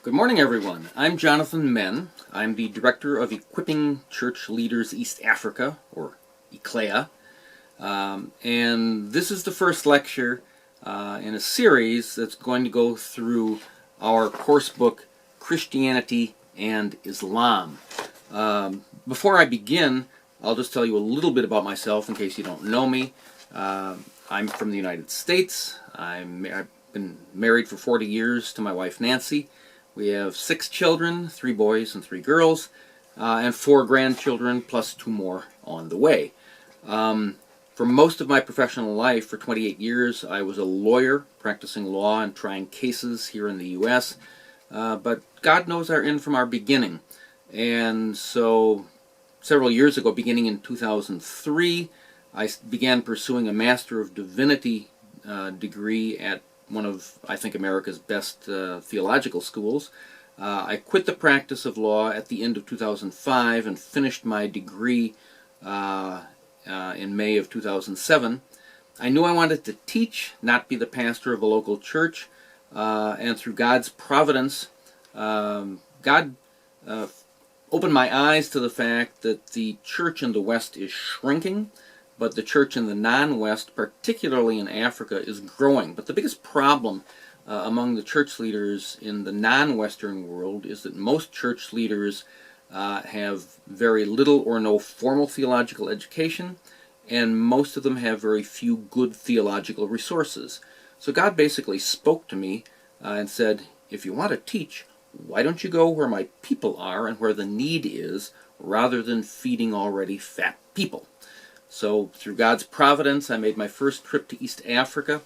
Good morning, everyone. I'm Jonathan Menn. I'm the Director of Equipping Church Leaders East Africa, or ECLEA. And this is the first lecture in a series that's going to go through our course book, Christianity and Islam. Before I begin, I'll just tell you a little bit about myself in case you don't know me. I'm from the United States. I've been married for 40 years to my wife Nancy. We have 6 children, 3 boys and 3 girls, and 4 grandchildren, plus 2 more on the way. For most of my professional life, for 28 years, I was a lawyer practicing law and trying cases here in the U.S., but God knows our end from our beginning. And so several years ago, beginning in 2003, I began pursuing a Master of Divinity degree at one of, I think, America's best theological schools. I quit the practice of law at the end of 2005 and finished my degree in May of 2007. I knew I wanted to teach, not be the pastor of a local church, and through God's providence, God opened my eyes to the fact that the church in the West is shrinking, but the church in the non-West, particularly in Africa, is growing. But the biggest problem among the church leaders in the non-Western world is that most church leaders have very little or no formal theological education, and most of them have very few good theological resources. So God basically spoke to me and said, if you want to teach, why don't you go where my people are and where the need is, rather than feeding already fat people? So through God's providence, I made my first trip to East Africa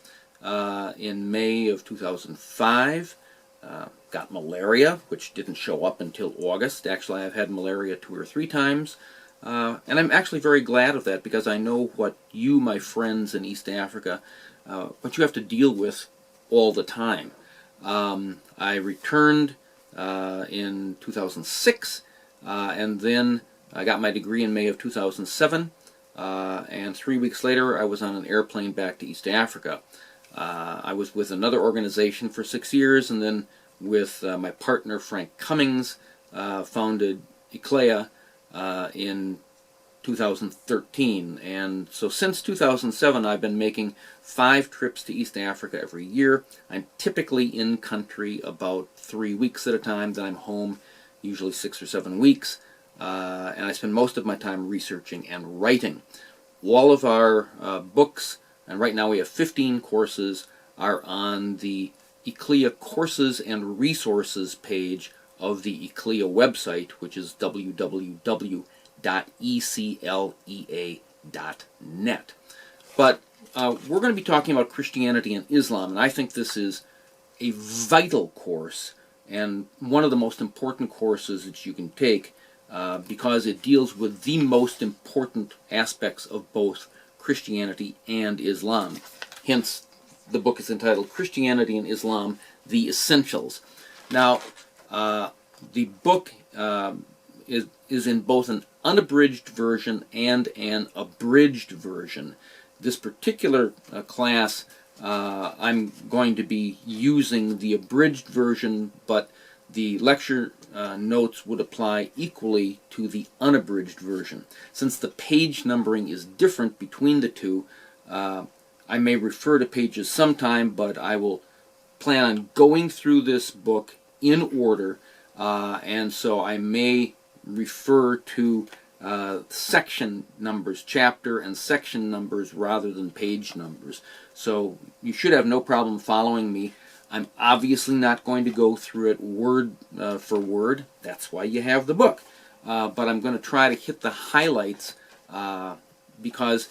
in May of 2005. Got malaria, which didn't show up until August. Actually, I've had malaria 2 or 3 times. And I'm actually very glad of that, because I know what you, my friends in East Africa, what you have to deal with all the time. I returned in 2006, and then I got my degree in May of 2007. And 3 weeks later, I was on an airplane back to East Africa. I was with another organization for 6 years, and then with my partner Frank Cummings, founded ECLEA in 2013. And so since 2007, I've been making 5 trips to East Africa every year. I'm typically in country about 3 weeks at a time, then I'm home usually 6 or 7 weeks. And I spend most of my time researching and writing. All of our books, and right now we have 15 courses, are on the ECLEA Courses and Resources page of the ECLEA website, which is www.eclea.net. But we're going to be talking about Christianity and Islam, and I think this is a vital course and one of the most important courses that you can take, because it deals with the most important aspects of both Christianity and Islam. Hence, the book is entitled Christianity and Islam, The Essentials. Now, the book is in both an unabridged version and an abridged version. This particular class, I'm going to be using the abridged version, but the lecture notes would apply equally to the unabridged version. Since the page numbering is different between the two, I may refer to pages sometime, but I will plan on going through this book in order, and so I may refer to section numbers, chapter and section numbers, rather than page numbers. So you should have no problem following me. I'm obviously not going to go through it word for word. That's why you have the book. But I'm going to try to hit the highlights, because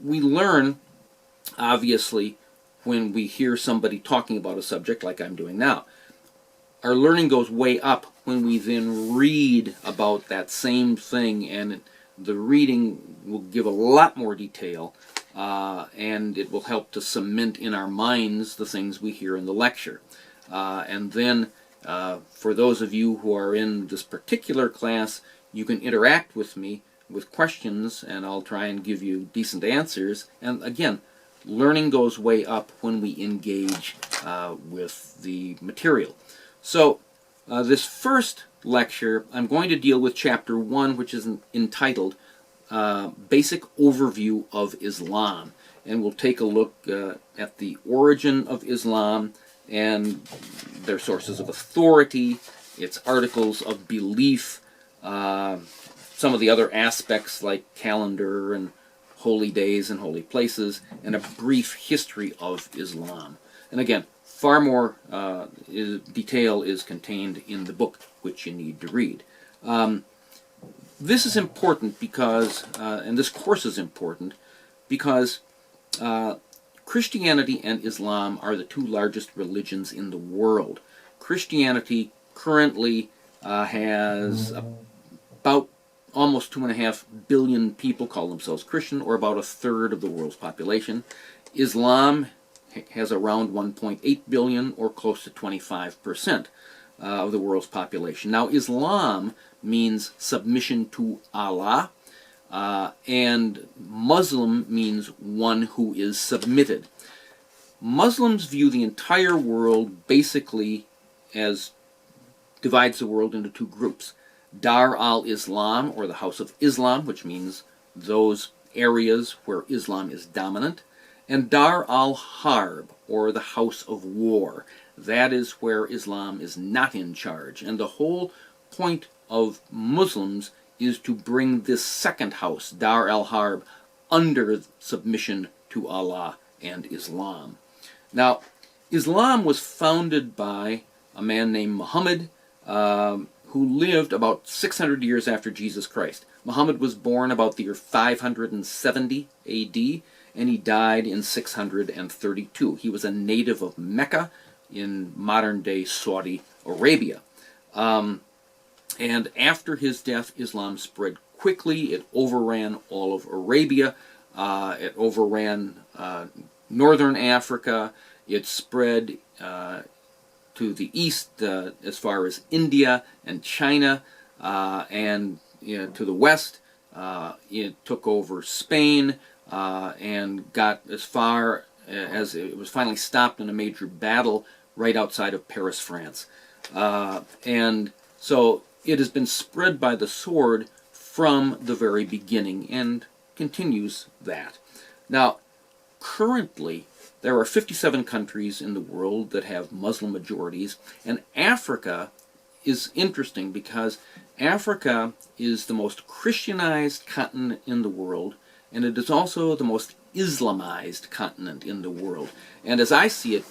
we learn, obviously, when we hear somebody talking about a subject like I'm doing now. Our learning goes way up when we then read about that same thing, and the reading will give a lot more detail, and it will help to cement in our minds the things we hear in the lecture. And then, for those of you who are in this particular class, you can interact with me with questions, and I'll try and give you decent answers. And again, learning goes way up when we engage with the material. So This first lecture, I'm going to deal with Chapter 1, which is entitled Basic Overview of Islam. And we'll take a look at the origin of Islam and their sources of authority, its articles of belief, some of the other aspects like calendar and holy days and holy places, and a brief history of Islam. And again, far more detail is contained in the book, which you need to read. This is important because, and this course is important, because Christianity and Islam are the two largest religions in the world. Christianity currently has about almost 2.5 billion people call themselves Christian, or about a third of the world's population. Islam has around 1.8 billion, or close to 25% of the world's population. Now, Islam means submission to Allah, and Muslim means one who is submitted. Muslims view the entire world basically as divides the world into two groups. Dar al-Islam, or the House of Islam, which means those areas where Islam is dominant, and Dar al-Harb, or the House of War. That is where Islam is not in charge. And the whole point of Muslims is to bring this second house, Dar al-Harb, under submission to Allah and Islam. Now, Islam was founded by a man named Muhammad, who lived about 600 years after Jesus Christ. Muhammad was born about the year 570 A.D., and he died in 632. He was a native of Mecca in modern-day Saudi Arabia. And after his death, Islam spread quickly. It overran all of Arabia. It overran northern Africa. It spread to the east as far as India and China, and to the west it took over Spain and got as far as it was finally stopped in a major battle right outside of Paris, France. And so it has been spread by the sword from the very beginning and continues that. Now, currently, there are 57 countries in the world that have Muslim majorities, and Africa is interesting because Africa is the most Christianized continent in the world, and it is also the most Islamized continent in the world. And as I see it,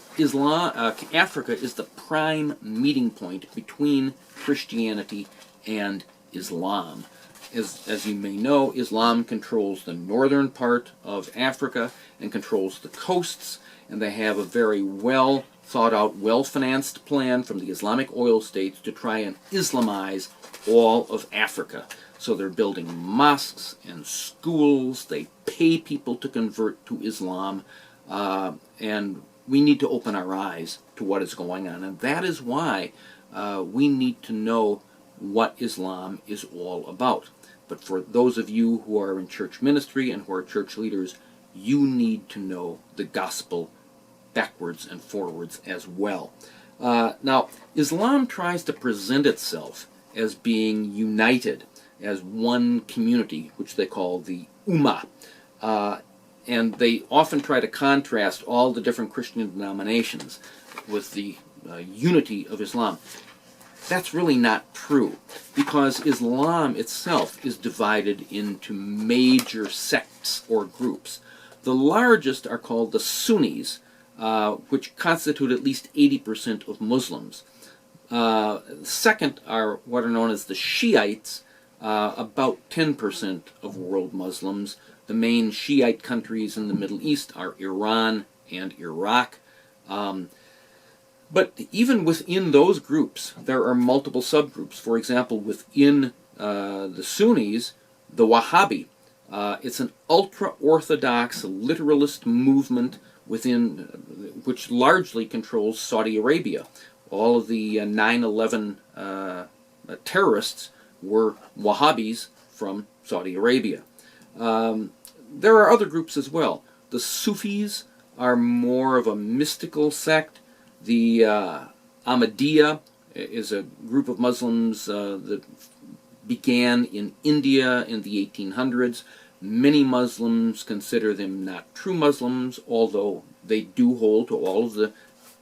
Africa is the prime meeting point between Christianity and Islam. As you may know, Islam controls the northern part of Africa and controls the coasts, and they have a very well thought out, well-financed plan from the Islamic oil states to try and Islamize all of Africa. So they're building mosques and schools, they pay people to convert to Islam, and we need to open our eyes to what is going on. And that is why we need to know what Islam is all about. But for those of you who are in church ministry and who are church leaders, you need to know the gospel backwards and forwards as well. Now, Islam tries to present itself as being united, as one community, which they call the Ummah. And they often try to contrast all the different Christian denominations with the unity of Islam. That's really not true, because Islam itself is divided into major sects or groups. The largest are called the Sunnis, which constitute at least 80% of Muslims. Second are what are known as the Shiites, about 10% of world Muslims. The main Shiite countries in the Middle East are Iran and Iraq. But even within those groups, there are multiple subgroups. For example, within the Sunnis, the Wahhabi. It's an ultra-Orthodox literalist movement within which largely controls Saudi Arabia. All of the 9/11 terrorists were Wahhabis from Saudi Arabia. There are other groups as well. The Sufis are more of a mystical sect. The Ahmadiyya is a group of Muslims that began in India in the 1800s. Many Muslims consider them not true Muslims, although they do hold to all of the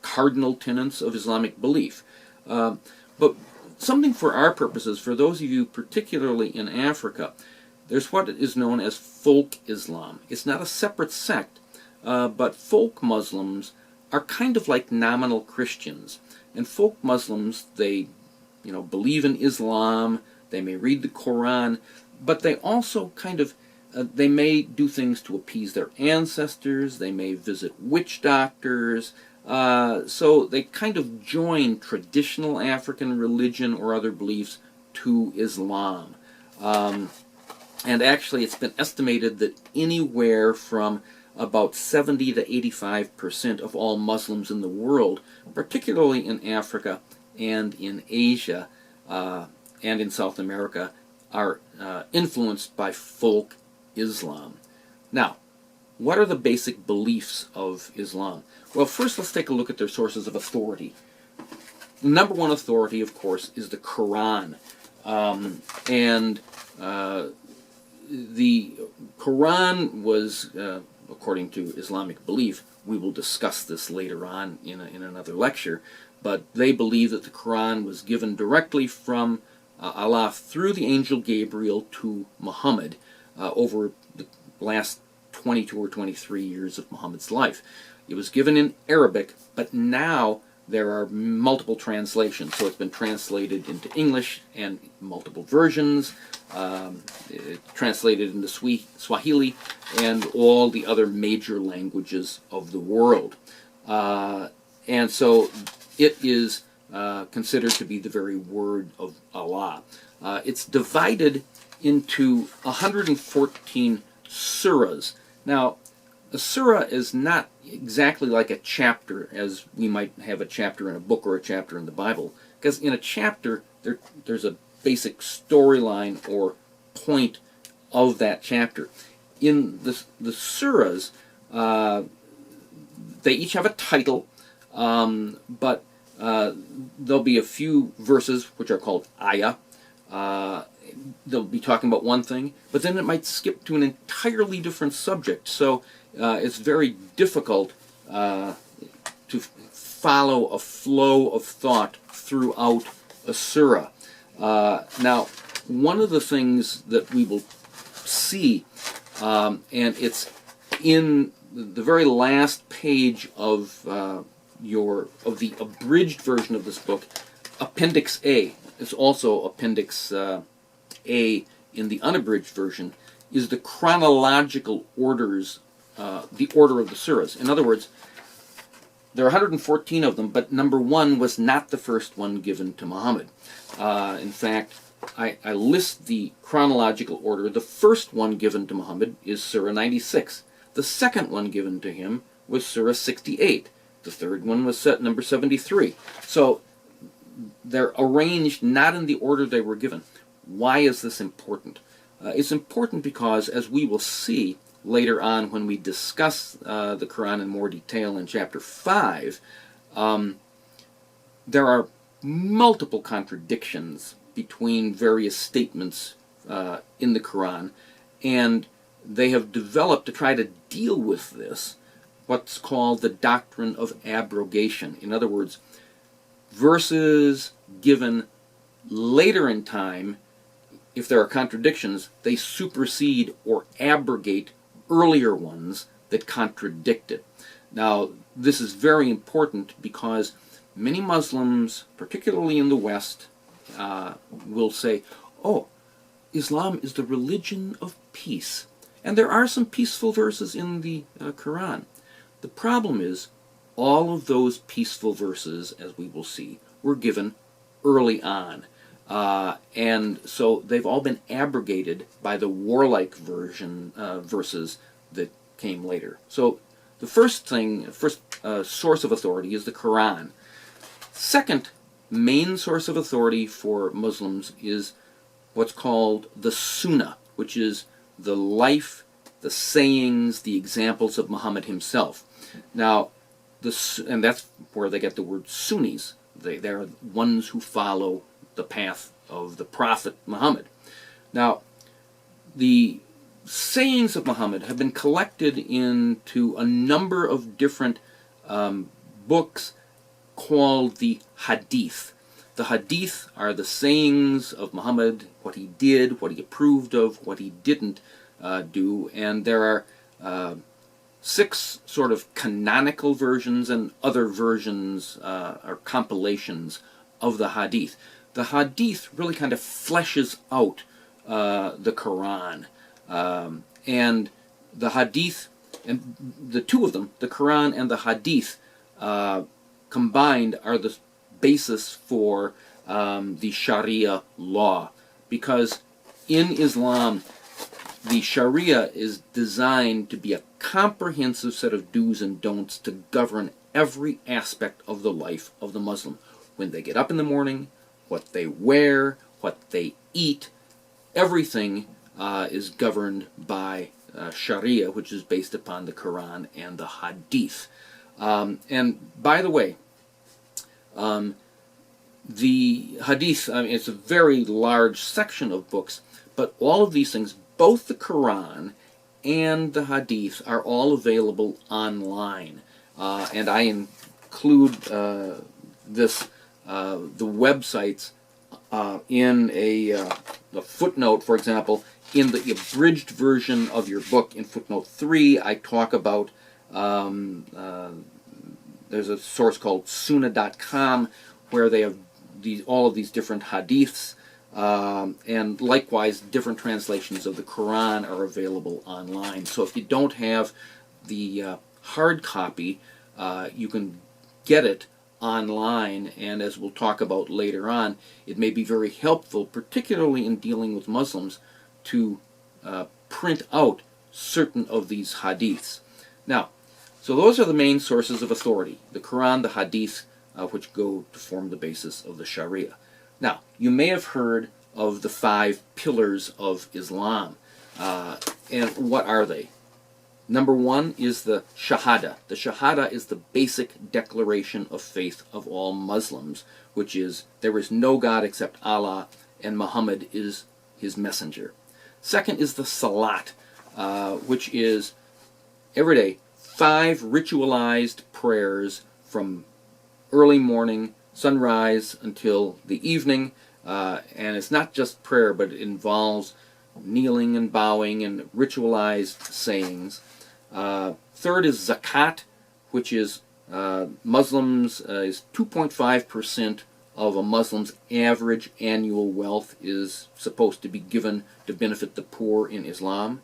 cardinal tenets of Islamic belief. But something for our purposes, for those of you particularly in Africa, there's what is known as folk Islam. It's not a separate sect, but folk Muslims are kind of like nominal Christians. And folk Muslims, they believe in Islam, they may read the Qur'an, but they also kind of, they may do things to appease their ancestors, they may visit witch doctors, so they kind of join traditional African religion or other beliefs to Islam. And actually it's been estimated that anywhere from about 70 to 85% of all Muslims in the world, particularly in Africa and in Asia and in South America, are influenced by folk Islam. Now, what are the basic beliefs of Islam? Well, first let's take a look at their sources of authority. The number one authority, of course, is the Qur'an. The Qur'an was, according to Islamic belief, we will discuss this later on in another lecture, but they believe that the Qur'an was given directly from Allah through the angel Gabriel to Muhammad over the last 22 or 23 years of Muhammad's life. It was given in Arabic, but now there are multiple translations, so it's been translated into English and multiple versions, translated into Swahili and all the other major languages of the world. And so it is considered to be the very word of Allah. It's divided into 114 surahs. Now, a surah is not exactly like a chapter, as we might have a chapter in a book or a chapter in the Bible, because in a chapter there's a basic storyline or point of that chapter. In the surahs, they each have a title, but there'll be a few verses which are called ayah. They'll be talking about one thing, but then it might skip to an entirely different subject. So it's very difficult to follow a flow of thought throughout a surah. Now, one of the things that we will see, and it's in the very last page of the abridged version of this book, Appendix A. It's also Appendix A in the unabridged version, is the chronological orders, the order of the surahs. In other words, there are 114 of them, but number 1 was not the first one given to Muhammad. In fact, I list the chronological order. The first one given to Muhammad is Surah 96. The second one given to him was Surah 68. The third one was set number 73. So they're arranged not in the order they were given. Why is this important? It's important because, as we will see later on when we discuss the Quran in more detail in chapter 5, there are multiple contradictions between various statements in the Quran, and they have developed to try to deal with this what's called the doctrine of abrogation. In other words, verses given later in time, if there are contradictions, they supersede or abrogate earlier ones that contradict it. Now, this is very important because many Muslims, particularly in the West, will say, oh, Islam is the religion of peace. And there are some peaceful verses in the Quran. The problem is, all of those peaceful verses, as we will see, were given early on. And so they've all been abrogated by the warlike verses that came later. So the first source of authority is the Quran. Second main source of authority for Muslims is what's called the Sunnah, which is the life, the sayings, the examples of Muhammad himself. Now, and that's where they get the word Sunnis. They're ones who follow the path of the Prophet Muhammad. Now, the sayings of Muhammad have been collected into a number of different books called the Hadith. The Hadith are the sayings of Muhammad, what he did, what he approved of, what he didn't do, and there are 6 sort of canonical versions and other versions or compilations of the Hadith. The Hadith really kind of fleshes out the Quran. And the Hadith, and the two of them, the Quran and the Hadith, combined are the basis for the Sharia law. Because in Islam, the Sharia is designed to be a comprehensive set of do's and don'ts to govern every aspect of the life of the Muslim. When they get up in the morning, what they wear, what they eat, everything is governed by Sharia, which is based upon the Quran and the Hadith. And by the way, the Hadith, it's a very large section of books, but all of these things, both the Quran and the Hadith, are all available online. And I include the websites in a footnote, for example. In the abridged version of your book, in footnote 3, I talk about, there's a source called sunnah.com where they have all of these different hadiths, and likewise different translations of the Quran are available online. So if you don't have the hard copy, you can get it online, and as we'll talk about later on, it may be very helpful, particularly in dealing with Muslims, to print out certain of these hadiths. Now, so those are the main sources of authority, the Quran, the Hadith, which go to form the basis of the Sharia. Now, you may have heard of the 5 pillars of Islam. And what are they? Number 1 is the Shahada. The Shahada is the basic declaration of faith of all Muslims, which is, there is no God except Allah, and Muhammad is his messenger. Second is the Salat, which is every day 5 ritualized prayers from early morning, sunrise, until the evening. And it's not just prayer, but it involves kneeling and bowing and ritualized sayings. Third is Zakat, which is Muslims, is 2.5% of a Muslim's average annual wealth is supposed to be given to benefit the poor in Islam.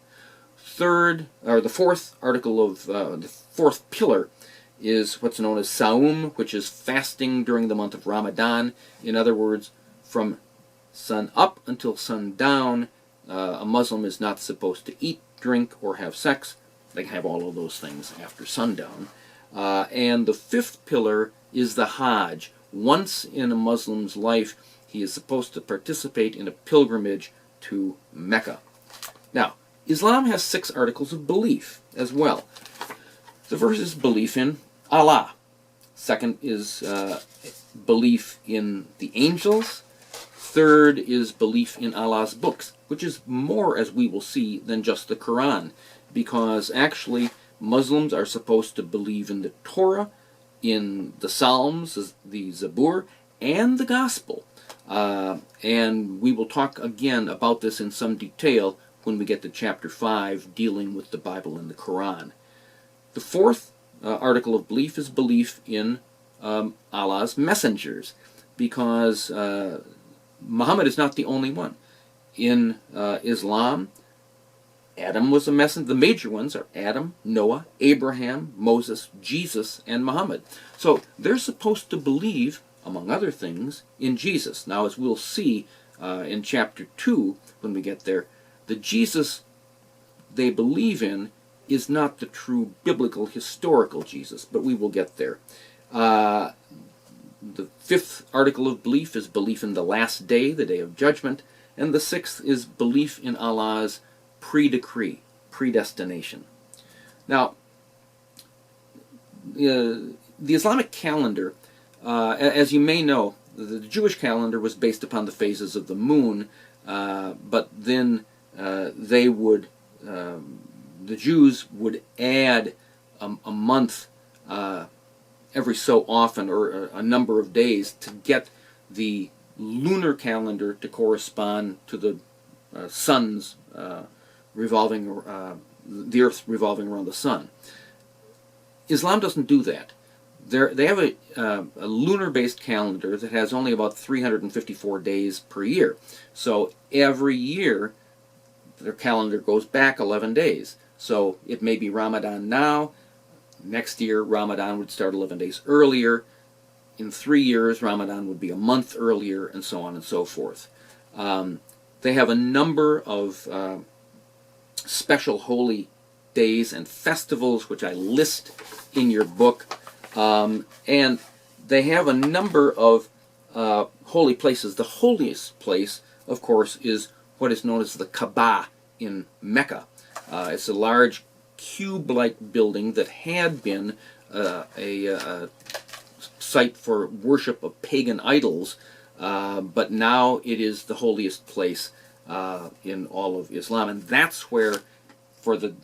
The fourth article of the 4th pillar is what's known as Saum, which is fasting during the month of Ramadan. In other words, from sun up until sundown, a Muslim is not supposed to eat, drink, or have sex. They can have all of those things after sundown. And the 5th pillar is the Hajj. Once in a Muslim's life, he is supposed to participate in a pilgrimage to Mecca. Now, Islam has 6 articles of belief as well. The first is belief in Allah. Second is belief in the angels. Third is belief in Allah's books, which is more, as we will see, than just the Quran, because actually Muslims are supposed to believe in the Torah, in the Psalms, the Zabur, and the Gospel. And we will talk again about this in some detail when we get to chapter 5, dealing with the Bible and the Quran. The 4th article of belief is belief in Allah's messengers, because Muhammad is not the only one. In Islam, Adam was a messenger. The major ones are Adam, Noah, Abraham, Moses, Jesus, and Muhammad. So they're supposed to believe, among other things, in Jesus. Now, as we'll see in chapter 2, when we get there, the Jesus they believe in is not the true biblical, historical Jesus, but we will get there. The 5th article of belief is belief in the last day, the day of judgment, and the 6th is belief in Allah's pre-decree, predestination. Now, the Islamic calendar As you may know, the Jewish calendar was based upon the phases of the moon, but then they would, the Jews would add a month every so often, or a number of days, to get the lunar calendar to correspond to the sun's revolving, the Earth's revolving around the sun. Islam doesn't do that. They have a lunar-based calendar that has only about 354 days per year. So every year, their calendar goes back 11 days. So it may be Ramadan now. Next year, Ramadan would start 11 days earlier. In 3 years, Ramadan would be a month earlier, and so on and so forth. They have a number of special holy days and festivals, which I list in your book. And they have a number of holy places. The holiest place, of course, is what is known as the Kaaba in Mecca. It's a large cube-like building that had been a site for worship of pagan idols, but now it is the holiest place in all of Islam. And that's where, for the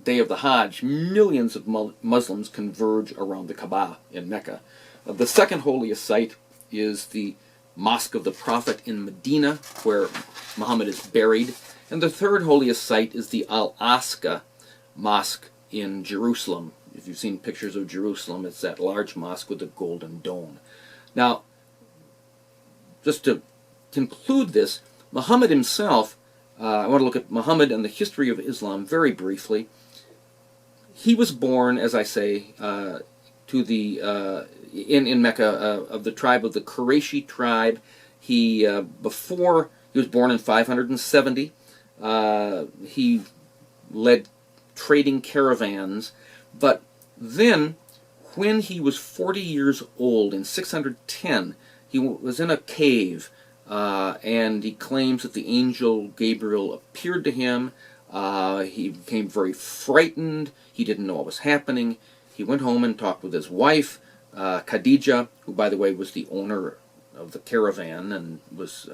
day of the Hajj, millions of Muslims converge around the Kaaba in Mecca. The second holiest site is the Mosque of the Prophet in Medina, where Muhammad is buried. And the third holiest site is the Al-Aqsa Mosque in Jerusalem. If you've seen pictures of Jerusalem, it's that large mosque with the golden dome. Now, just to conclude this, Muhammad himself, I want to look at Muhammad and the history of Islam very briefly. He was born, as I say, to the in Mecca, of the tribe of the Qurayshi tribe. He was born in 570. He led trading caravans, but then, when he was 40 years old in 610, he was in a cave, and he claims that the angel Gabriel appeared to him. He became very frightened. He didn't know what was happening. He went home and talked with his wife, Khadija, who, by the way, was the owner of the caravan and was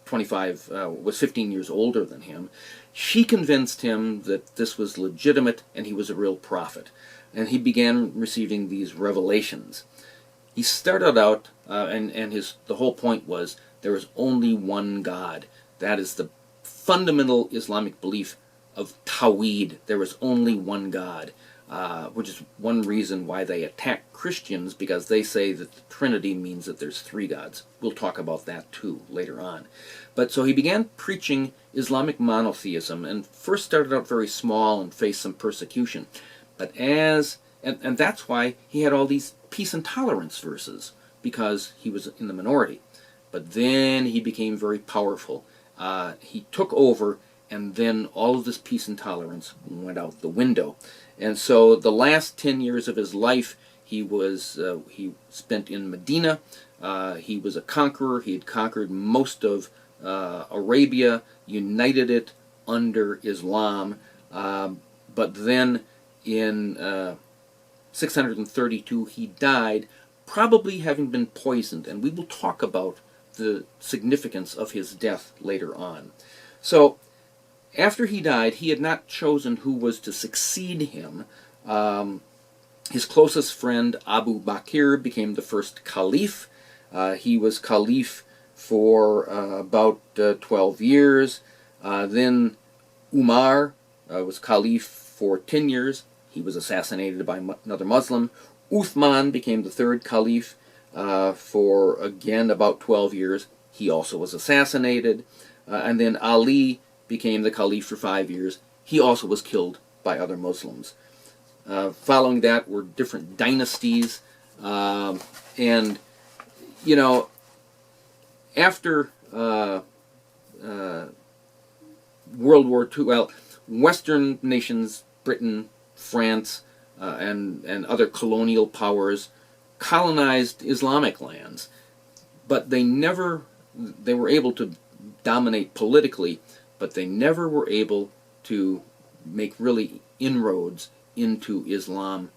15 years older than him. She convinced him that this was legitimate and he was a real prophet. And he began receiving these revelations. He started out, and the whole point was, there is only one God. That is the fundamental Islamic belief of Tawhid. There is only one God, which is one reason why they attack Christians, because they say that the Trinity means that there's three gods. We'll talk about that too later on. But so he began preaching Islamic monotheism, and first started out very small and faced some persecution. But and that's why he had all these peace and tolerance verses, because he was in the minority. But then he became very powerful. He took over, and then all of this peace and tolerance went out the window. And so the last 10 years of his life, he spent in Medina. He was a conqueror. He had conquered most of Arabia, united it under Islam. But then in 632, he died, probably having been poisoned. And we will talk about the significance of his death later on. So, after he died, he had not chosen who was to succeed him. His closest friend, Abu Bakr, became the first caliph. He was caliph for about 12 years. Then Umar was caliph for 10 years. He was assassinated by another Muslim. Uthman became the third caliph for, again, about 12 years. He also was assassinated. And then Ali became the caliph for 5 years. He also was killed by other Muslims. Following that were different dynasties. And, you know, after World War II, well, Western nations, Britain, France, and other colonial powers colonized Islamic lands, but they were able to dominate politically, but they never were able to make really inroads into Islam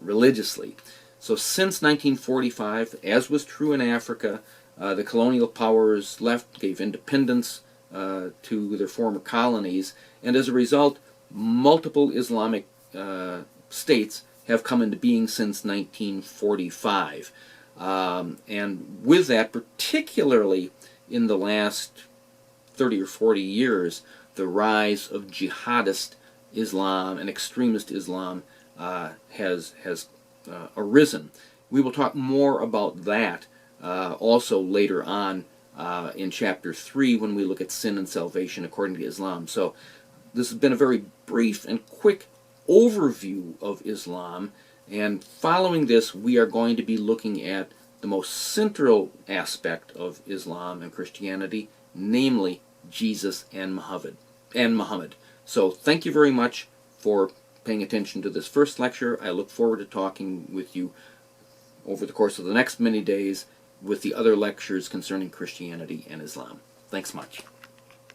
religiously. So since 1945, as was true in Africa, the colonial powers gave independence to their former colonies, and as a result, multiple Islamic states have come into being since 1945. And with that, particularly in the last 30 or 40 years, the rise of jihadist Islam and extremist Islam has arisen. We will talk more about that also later on in chapter 3 when we look at sin and salvation according to Islam. So this has been a very brief and quick overview of Islam, and following this we are going to be looking at the most central aspect of Islam and Christianity, namely Jesus and Muhammad. So thank you very much for paying attention to this first lecture. I look forward to talking with you over the course of the next many days with the other lectures concerning Christianity and Islam. Thanks much.